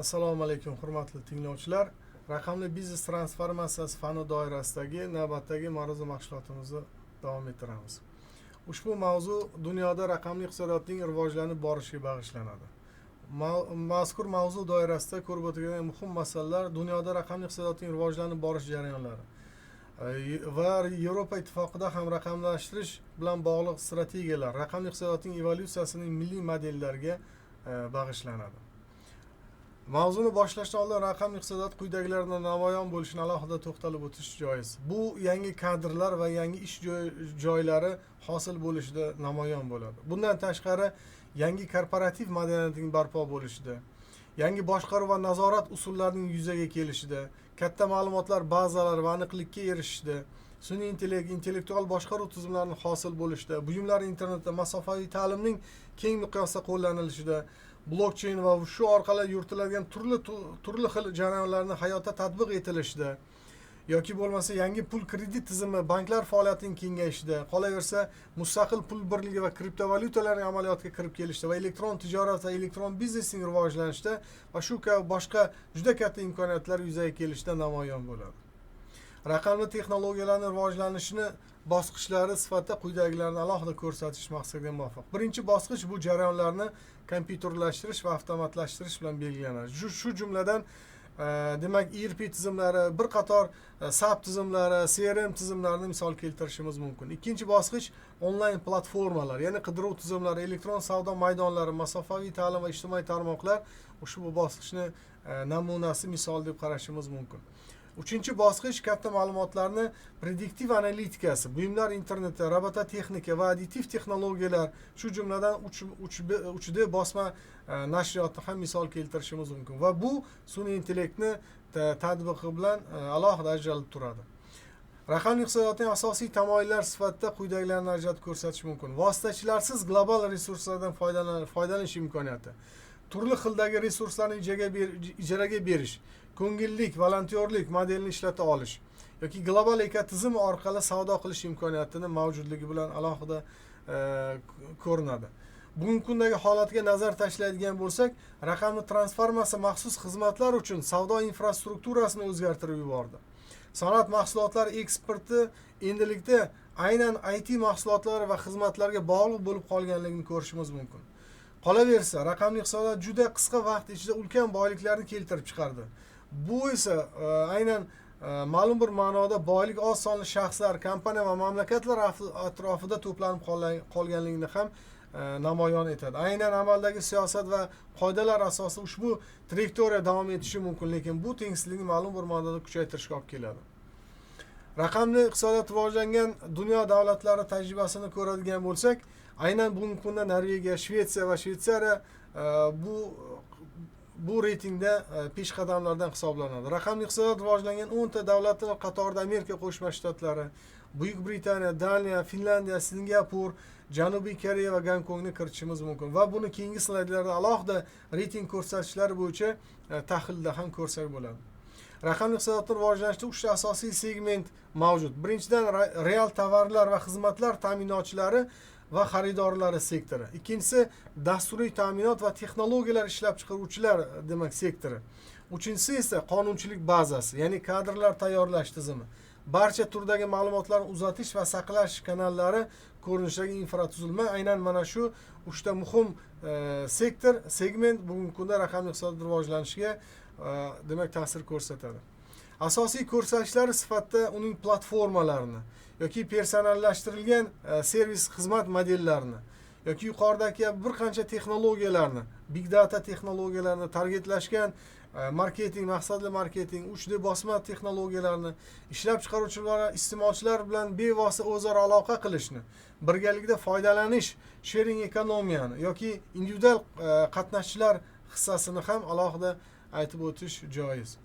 Assalomu alaykum hurmatli tinglovchilar. Raqamli biznes transformatsiyasi fani doirasidagi navbatdagi ma'ruza mashg'ulotimizni davom ettiramiz. Ushbu mavzu dunyoda raqamli iqtisodiyotning rivojlanib borishiga bag'ishlanadi. Mazkur mavzu doirasida ko'rib o'tilgan muhim masalalar dunyoda raqamli iqtisodiyotning rivojlanib borish jarayonlari va Yevropa ittifoqida ham raqamlashtirish bilan bog'liq strategiyalar, raqamli iqtisodiyotning evolyutsiyasining milliy modellariga bag'ishlanadi. Mavzuni boshlashdan oldin raqamli iqtisodiyot quyidagilardan namoyon bo'lishini alohida to'xtalib o'tish joiz. Bu yangi kadrlar va yangi ish joylari hosil bo'lishida namoyon bo'ladi. Bundan tashqari yangi korporativ madaniyatning barpo bo'lishida, yangi boshqaruv va nazorat usullarining yuzaga kelishida, katta ma'lumotlar bazalari va aniqlikka erishishda, sun'iy intellekt, intellektual boshqaruv tizimlarining hosil bo'lishida, buyumlar internetda masofaviy ta'limning keng miqyosda qo'llanilishida, blockchain va shu orqali yuritiladigan turli xil jarayonlarni hayotda tatbiq etilishida yoki bo'lmasa yangi pul kredit tizimi, banklar faoliyatining kengayishida, qolaversa mustaqil pul birligi va kriptovalyutalarning amaliyotga kirib kelishida va elektron tijorat va elektron biznesning rivojlanishida va shu kabi boshqa juda katta imkoniyatlar yuzaga kelishida namoyon bo'ladi. Raqamli texnologiyalarning rivojlanishini bosqichlari sifatida quyidagilarni alohida ko'rsatish maqsadiga muvofiq. Birinchi bosqich bu jarayonlarni kompyuterlashtirish va avtomatlashtirish bilan belgilanadi. Shu jumladan demak ERP tizimlari, bir qator SAP tizimlari, CRM tizimlarini misol keltirishimiz mumkin. Ikkinchi bosqich onlayn platformalar, ya'ni qidiruv tizimlari, elektron savdo maydonlari, masofaviy ta'lim va ijtimoiy tarmoqlar ushbu bosqichni namunasi, misol deb qarashimiz mumkin. Uchinchi bosqich katta ma'lumotlarni prediktiv analitikasi, buyumlar interneti, robototexnika va additiv texnologiyalar, shu jumladan 3D bosma nashriyotni ham misol keltirishimiz mumkin va bu sun'iy intellektni tatbiqi bilan alohida ajralib turadi. Raqamli iqtisodiyotning asosiy tamoyillari sifatida quyidagilarni ajratib ko'rsatish mumkin. Vositachilarsiz global resurslardan foydalanish imkoniyati, turli xildagi resurslarni ijaraga berish, ko'ngillik, volontyorlik modelini ishlata olish yoki global ekotizim orqali savdo qilish imkoniyatini mavjudligi bilan alohida ko'rinadi. Bugungi kundagi holatga nazar tashlaydigan bo'lsak, raqamli transformatsiya maxsus xizmatlar uchun savdo infrastrukturasini o'zgartirib yubordi. Sanoat mahsulotlari eksporti endilikda aynan IT mahsulotlari va xizmatlarga bog'liq bo'lib qolganligini ko'rishimiz mumkin. Qolaversa, raqamli iqtisodiyot juda qisqa vaqt ichida ulkan boyliklarni keltirib chiqardi. Bu esa aynan ma'lum bir ma'noda boylik oz sonli shaxslar, kompaniya va mamlakatlar atrofida to'planib qolganligini ham namoyon etadi. Aynan amaldagi siyosat va qoidalar asosida ushbu trayektoriya davom etishi mumkin, lekin bu tengsizlikni ma'lum bir ma'noda kuchaytirishga olib keladi. Raqamli iqtisodiyot rivojlangan dunyo davlatlari tajribasini ko'radigan bo'lsak, aynan bugungi kunda Norvegiya, Shvetsiya va Shvetsariya bu reytingda peshqadamlardan hisoblanadi. Raqamli iqtisodiyot rivojlangan 10 ta davlatlar qatorida Amerika Qo'shma Shtatlari, Buyuk Britaniya, Daniya, Finlandiya, Singapur, Janubiy Koreya va Gonkongni kiritishimiz mumkin va buni keyingi slaydlarda alohida reyting ko'rsatkichlari bo'yicha tahlilda ham ko'rsak bo'ladi. Raqamli iqtisodiyotni rivojlanishda 3 ta asosiy segment mavjud. Birinchidan real tovarlar va xizmatlar ta'minotchilari va xaridorlari sektori. Ikkinchisi dasturiy ta'minot va texnologiyalar ishlab chiqaruvchilar demak sektori. Uchinchisi esa qonunchilik bazasi, ya'ni kadrlar tayyorlash tizimi. Barcha turdagi ma'lumotlarni uzatish va saqlash kanallari ko'rinishidagi infratuzilma aynan mana shu 3 ta muhim segment bugungi kunda raqamli iqtisodiyot rivojlanishiga demak ta'sir ko'rsatadi. Asosiy ko'rsatkichlari sifatida uning platformalarini yoki personallashtirilgan servis xizmat modellarini yoki yuqoridagi bir qancha texnologiyalarni, big data texnologiyalarini, targetlashgan marketing, maqsadli marketing, 3D bosma texnologiyalarini, ishlab chiqaruvchilar, iste'molchilar bilan bevosita o'zaro aloqa qilishni, birgalikda foydalanish, sharing ekonomiyani yoki individual qatnashchilar hissasini ham alohida aytib o'tish joiz.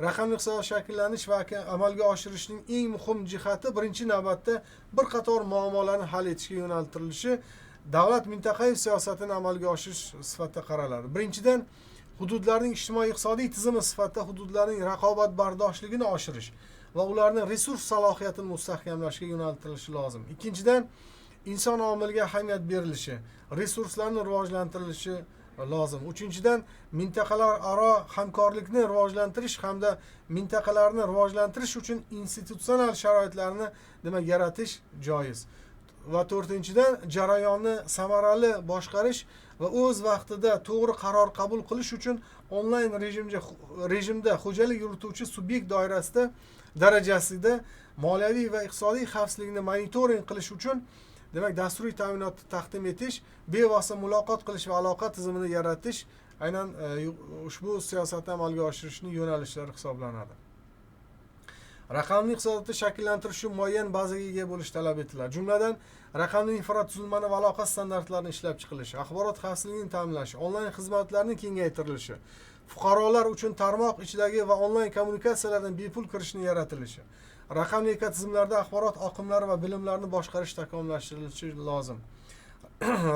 Raqamli iqtisodiyot shakllanish va amalga oshirishning eng muhim jihati birinchi navbatda bir qator muammolarni hal etishga yo'naltirilishi, davlat mintaqaviy siyosatini amalga oshirish sifatida qaraladi. Birinchidan, hududlarning ijtimoiy-iqtisodiy tizimi sifatida hududlarning raqobatbardoshligini oshirish va ularning resurs salohiyatini mustahkamlashga yo'naltirilishi lozim. Ikkinchidan, inson omiliga ahamiyat berilishi, resurslarning rivojlantirilishi lozim. Uchinchidan, mintaqalararo hamkorlikni rivojlantirish hamda mintaqalarni rivojlantirish uchun institutsional sharoitlarni yaratish joiz. Va to'rtinchidan, jarayonni samarali boshqarish va o'z vaqtida to'g'ri qaror qabul qilish uchun onlayn rejimda xo'jalik yurituvchi subyekt doirasida darajasida moliyaviy va iqtisodiy xavfsizlikni monitoring qilish uchun dasturiy ta'minotni taqdim etish, bevosita muloqot qilish va aloqa tizimini yaratish aynan ushbu siyosatni amalga oshirishning yo'nalishlari hisoblanadi. Raqamli iqtisodiyotni shakllantirish uchun muayyan bazaga ega bo'lish talab etiladi. Jumladan, raqamli infratuzilmani va aloqa standartlarini ishlab chiqilishi, axborot xavfsizligini ta'minlash, onlayn xizmatlarning kengaytirilishi, fuqarolar uchun tarmoq ichidagi va onlayn kommunikatsiyalardan bepul kirishni yaratilishi, raqamli ekotizimlarda axborot oqimlari va bilimlarni boshqarish takomillashtirilishi lozim.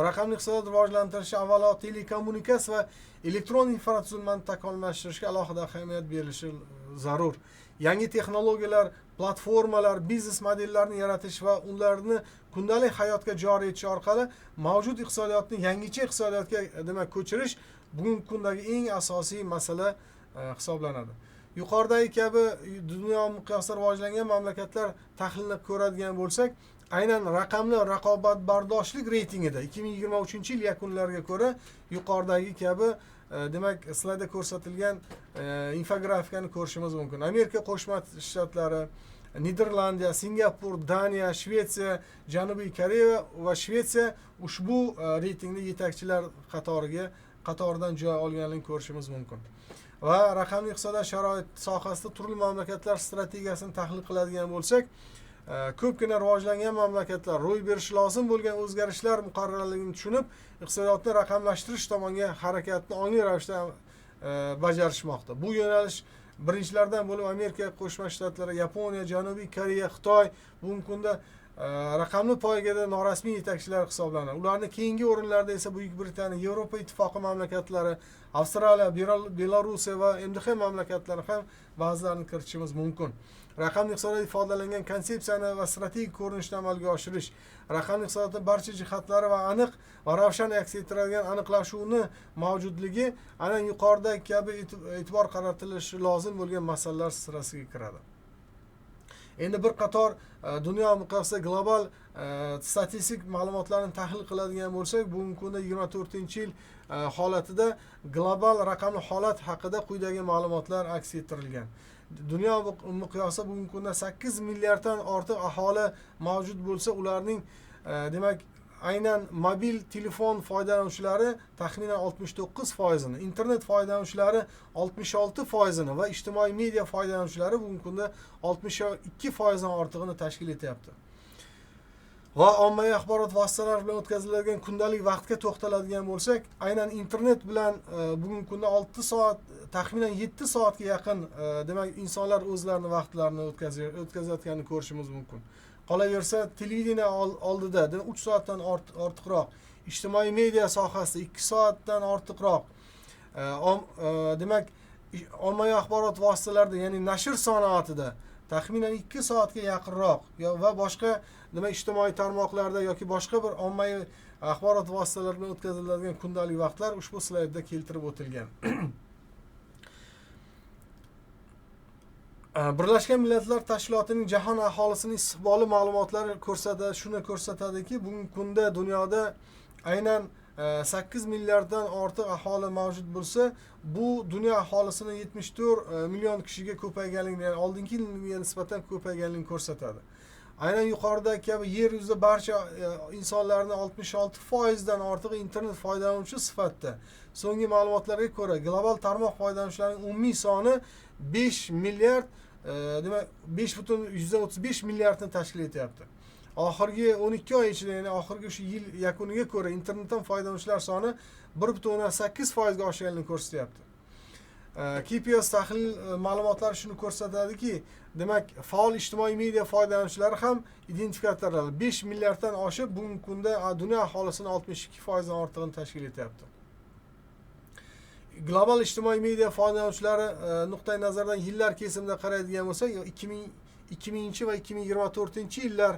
Raqamli iqtisodiyot rivojlantirishi avvalo telekommunikatsiya va elektron infratuzilmani takomillashtirishga alohida ahamiyat berilishi zarur. Yangi texnologiyalar, platformalar, biznes modellarini yaratish va ularni kundalik hayotga joriy etish orqali mavjud iqtisodiyotni yangicha iqtisodiyotga ko'chirish bugungi kundagi eng asosiy masala hisoblanadi. Yuqoridagi kabi dunyo miqyosida rivojlangan mamlakatlar tahlilini ko'radigan bo'lsak, aynan raqamli raqobatbardoshlik reytingida 2023-yil yakunlariga ko'ra yuqoridagi kabi slaydda ko'rsatilgan infografikani ko'rishimiz mumkin. Amerika Qo'shma Shtatlari, Niderlandiya, Singapur, Daniya, Shvetsiya, Janubiy Koreya va Shvetsiya ushbu reytingda yetakchilar qatoridan joy olganligini ko'rishimiz mumkin. Va raqamli iqtisodiyot sharoit sohasida turli mamlakatlar strategiyasini tahlil qiladigan bo'lsak, ko'pgina rivojlangan mamlakatlar ro'y berishi lozim bo'lgan o'zgarishlar muqarrarligini tushunib, iqtisodiyotni raqamlashtirish tomonga harakatni ongli ravishda bajarishmoqda. Bu yo'nalish birinchilardan bo'lib Amerika Qo'shma Shtatlari, Yaponiya, Janubiy Koreya, Xitoy bugungi kunda raqamli poygada norasmiy yetakchilar hisoblanadi. Ularning keyingi o'rinlarda esa Buyuk Britaniya, Yevropa Ittifoqi mamlakatlari, Avstraliya, Belorussiya va MDH mamlakatlari ham ba'zilarini kiritishimiz mumkin. Raqamli iqtisodiyot ifodalangan konsepsiyani va strategik ko'rinishda amalga oshirish, raqamli iqtisodiyotning barcha jihatlari va aniq va ravshan aks ettiradigan aniqlashuvni mavjudligi aynan yuqoridagi kabi e'tibor qaratilishi lozim bo'lgan masalalar sirasiga kiradi. Endi bir qator dunyo miqyosida global statistik ma'lumotlarni tahlil qiladigan bo'lsak, bugungi kunda 24-yil holatida global raqamli holat haqida quyidagi ma'lumotlar aks ettirilgan. Dunyo miqyosida bugungi kunda 8 milliarddan ortiq aholi mavjud bo'lsa, ularning aynan mobil telefon foydalanuvchilari taxminan 69%, internet foydalanuvchilari 66% va ijtimoiy media foydalanuvchilari bugungi kunda 62% dan ortig'ini tashkil etyapti. Va ommaviy axborot vositalari bilan o'tkaziladigan kundalik vaqtga to'xtaladigan bo'lsak, aynan internet bilan bugungi kunda 6 soat, taxminan 7 soatga yaqin insonlar o'zlarining vaqtlarini o'tkazayotganini ko'rishimiz mumkin. Qolaversa, televideniya oldida 3 soatdan ortiqroq, ijtimoiy media sohasida 2 soatdan ortiqroq, ommaviy axborot vositalarida, ya'ni nashr sanoatida taxminan 2 soatga yaqinroq va boshqa ijtimoiy tarmoqlarda yoki boshqa bir ommaviy axborot vositalari bilan o'tkaziladigan kundalik vaqtlar ushbu slaydda keltirib o'tilgan. Birlashgan Millatlar Tashkilotining jahon aholisining istiqboli ma'lumotlari ko'rsatadiki, bugungi kunda dunyoda aynan 8 milliarddan ortiq aholi mavjud bo'lsa, bu dunyo aholisini 74 million kishiga ko'payganligini, ya'ni oldingi yilga nisbatan ko'payganligini ko'rsatadi. Aynan yuqoridagi kabi yer yuzida barcha insonlarning 66% dan ortiq internet foydalanuvchi sifatida. So'nggi ma'lumotlarga ko'ra, global tarmoq foydalanuvchilarining umumiy soni 5 milliard, 5,35 milliardni tashkil etyapti. Oxirgi 12 oy ichida, ya'ni oxirgi o'sha yil yakuniga ko'ra internetdan foydalanuvchilar soni 1,8% ga oshganligini ko'rsatyapti. KPIS tahlil ma'lumotlari shuni ko'rsatadiki, demak, faol ijtimoiy media foydalanuvchilari ham identifikatorlar 5 milliarddan oshib, bugungi kunda dunyo aholisining 62% dan ortig'ini tashkil etyapti. Global ijtimoiy media foydalanuvchilari nuqtai nazardan yillar kesimida qaraydigan bo'lsak, 2000 va 2024-yillar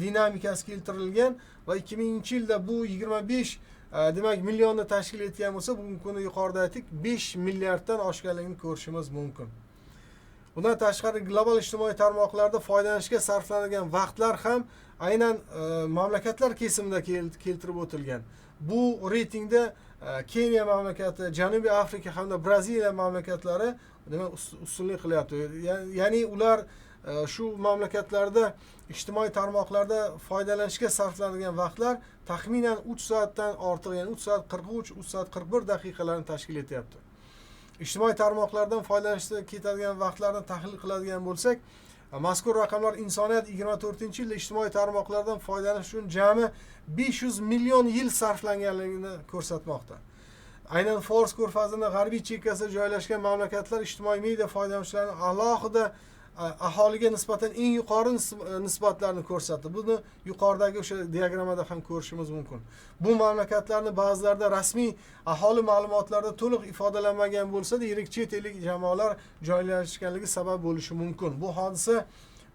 dinamikasi keltirilgan va 2000-yilda bu 25 demak millionni tashkil etgan bo'lsa, bugungi kunda yuqorida aytdik 5 milliarddan oshganligini ko'rishimiz mumkin. Bundan tashqari global ijtimoiy tarmoqlarda foydalanishga sarflanadigan vaqtlar ham aynan mamlakatlar kesimida keltirib o'tilgan. Bu reytingda Keniya mamlakati, Janubiy Afrika hamda Braziliya mamlakatlari demak ustunlik qilyapti. Ya'ni ular shu mamlakatlarda ijtimoiy tarmoqlarda foydalanishga sarflanadigan vaqtlar taxminan 3 soatdan ortiq, ya'ni 3 soat 43, 3 soat 41 daqiqalarni tashkil etyapti. Ijtimoiy tarmoqlardan foydalanishga ketadigan vaqtlarni tahlil qiladigan bo'lsak, mazkur raqamlar insoniyat 24-yilda ijtimoiy tarmoqlardan foydalanish uchun jami 500 million yil sarflanganligini ko'rsatmoqda. Aynan Fors ko'rfazining g'arbiy chekkasida joylashgan mamlakatlar ijtimoiy media foydalanuvchilarining alohida aholiga nisbatan eng yuqori nisbatlarni ko'rsatdi. Buni yuqoridagi o'sha diagrammada ham ko'rishimiz mumkin. Bu mamlakatlarning ba'zilarida rasmiy aholi ma'lumotlarida to'liq ifodalanmagan bo'lsa-da, yirik chet ellik jamoalar joylashganligi sabab bo'lishi mumkin. Bu hodisa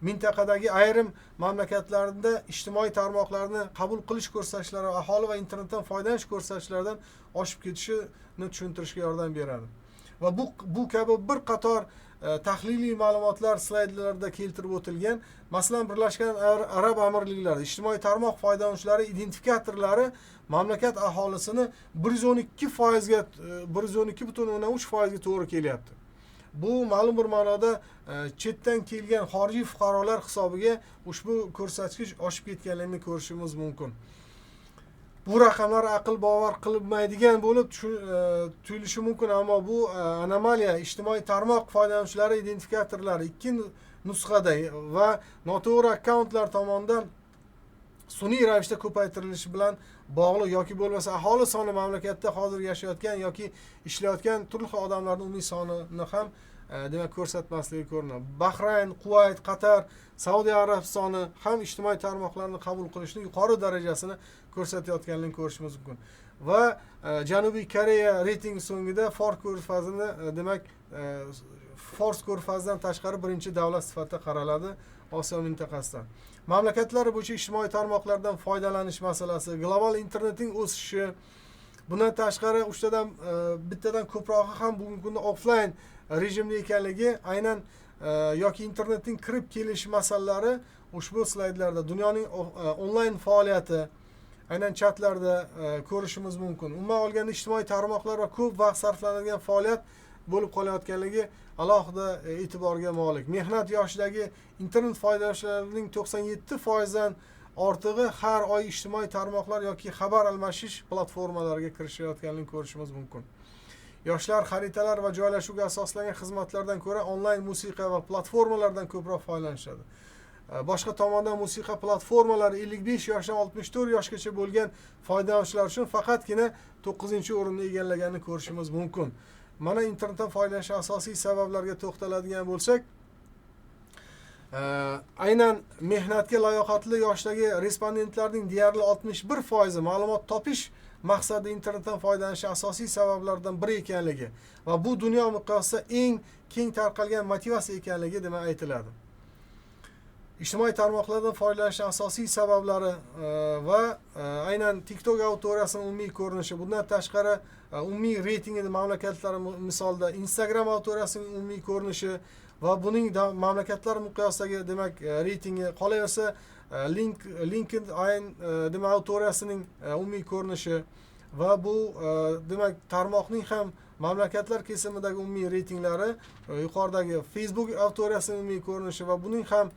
mintaqadagi ayrim mamlakatlarda ijtimoiy tarmoqlarni qabul qilish ko'rsatkichlari, aholi va internetdan foydalanish ko'rsatkichlaridan oshib ketishini tushuntirishga yordam beradi. Va bu kabi bir qator tahliliy ma'lumotlar slaydlarda keltirib o'tilgan. Masalan, Birlashgan Arab Amirliklari ijtimoiy tarmoq foydalanuvchilari identifikatorlari mamlakat aholisini 112% ga 112.3% ga to'g'ri kelyapti. Bu ma'lum bir ma'noda chetdan kelgan xorijiy fuqarolar hisobiga ushbu ko'rsatkich oshib ketganligini ko'rishimiz mumkin. Bu raqamlar aql bovar qilmaydigan bo'lib tuyulishi mumkin, ammo bu anomaliya ijtimoiy tarmoq foydalanuvchilari identifikatorlari ikki nusxada va noto'g'ri akkauntlar tomonidan sun'iy ravishda ko'paytirilishi bilan bog'liq yoki bo'lmasa aholi soni mamlakatda hozir yashayotgan yoki ishlayotgan turli xil odamlarning umumiy sonini ham demak ko'rsatmasligi ko'rinadi. Bahrayn, Kuvayt, Qatar, Saudiya Arabistoni ham ijtimoiy tarmoqlarni qabul qilishning yuqori darajasini ko'rsatayotganligini ko'rishimiz mumkin. Va Janubiy Koreya reyting so'ngida Fors ko'rfazini demak Fors ko'rfazidan tashqari birinchi davlat sifatida qaraladi Osiyo mintaqasidan. Mamlakatlar bo'yicha ijtimoiy tarmoqlardan foydalanish masalasi, global internetning o'sishi, bundan tashqari bittadan ko'prog'i ham bugungi kunda offline rejimda ekanligi, aynan yoki internetning kirib kelish masalalari ushbu slaydlarda dunyoning onlayn faoliyati aynan chatlarda ko'rishimiz mumkin. Umuman olganda ijtimoiy tarmoqlar va ko'p vaqt sarflanadigan faoliyat bo'lib qolayotganligi alohida e'tiborga molik. Mehnat yoshidagi internet foydalanuvchilarining 97% dan ortig'i har oy ijtimoiy tarmoqlar yoki xabar almashish platformalariga kirishayotganligini ko'rishimiz mumkin. Yoshlar xaritalar va joylashuvga asoslangan xizmatlardan ko'ra onlayn musiqa va platformalardan ko'proq foydalanishadi. Boshqa tomondan musiqa platformalari 55 yoshdan 64 yoshgacha bo'lgan foydalanuvchilar uchun faqatgina 9-o'rinni egallaganini ko'rishimiz mumkin. Mana internetdan foydalanish asosiy sabablarga to'xtaladigan bo'lsak, aynan mehnatga layoqatli yoshdagi respondentlarning deyarli 61% ma'lumot topish maqsadida internetdan foydalanish asosiy sabablardan biri ekanligi va bu dunyo miqyosida eng keng tarqalgan motivatsiya ekanligi demak aytiladi. Ijtimoiy tarmoqlardan foydalanishning asosiy sabablari va aynan TikTok auditoriyasining umumiy ko'rinishi, bundan tashqari umumiy reytingning mamlakatlari misolida Instagram auditoriyasining umumiy ko'rinishi va buning mamlakatlar miqyosidagi demak reytingi, qolaversa LinkedIn demak auditoriyasining umumiy ko'rinishi va bu demak tarmoqning ham mamlakatlar kesimidagi umumiy reytinglari, yuqoridagi Facebook auditoriyasining umumiy ko'rinishi va buning ham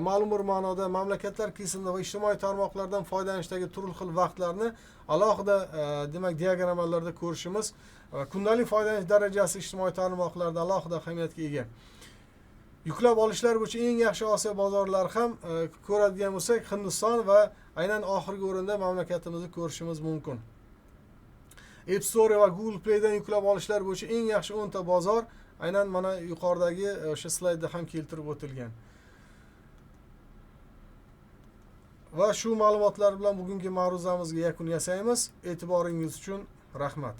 ma'lum bir ma'noda mamlakatlar kesimida va ijtimoiy tarmoqlardan foydalanishdagi turli xil vaqtlarni alohida demak diagrammalarda ko'rishimiz, kundalik foydalanish darajasi ijtimoiy tarmoqlarda alohida ahamiyatga ega. Yuklab olishlar bo'yicha eng yaxshi Osiyo bozorlari ham ko'radigan bo'lsak, Hindiston va aynan oxirgi o'rinda mamlakatimizni ko'rishimiz mumkin. App Store va Google Play'dan yuklab olishlar bo'yicha eng yaxshi 10 ta bozor aynan mana yuqoridagi o'sha slaydda ham keltirib o'tilgan. Va shu ma'lumotlar bilan bugungi ma'ruzamizga yakun yasaymiz. E'tiboringiz uchun rahmat.